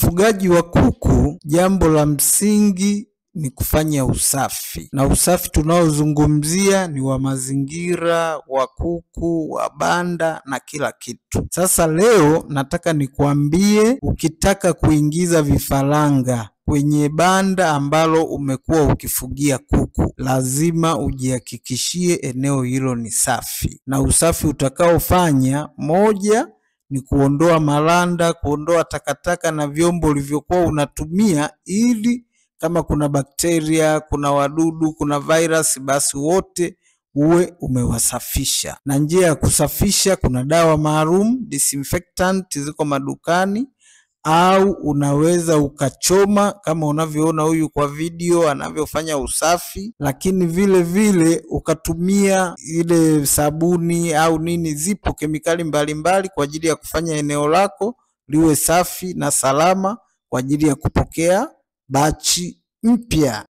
mfugaji wa kuku, jambo la msingi ni kufanya usafi, na usafi tunaozungumzia ni wa mazingira, wa kuku, wa banda na kila kitu. Sasa leo nataka nikuambie, ukitaka kuingiza vifaranga kwenye banda ambalo umekuwa ukifugia kuku, lazima ujihakikishie eneo hilo ni safi. Na usafi utakaofanya, moja ni kuondoa maranda, kuondoa takataka na vyombo ulivyokuwa unatumia, ili kama kuna bakteria, kuna wadudu, kuna virus, basi wote uwe umewasafisha. Na njia ya kusafisha, kuna dawa maalum disinfectant ziko madukani, au unaweza ukachoma kama unavyoona huyu kwa video anavyofanya usafi, lakini vile vile ukatumia ile sabuni au nini, zipo kemikali mbalimbali kwa ajili ya kufanya eneo lako liwe safi na salama kwa ajili ya kupokea bachi mpya.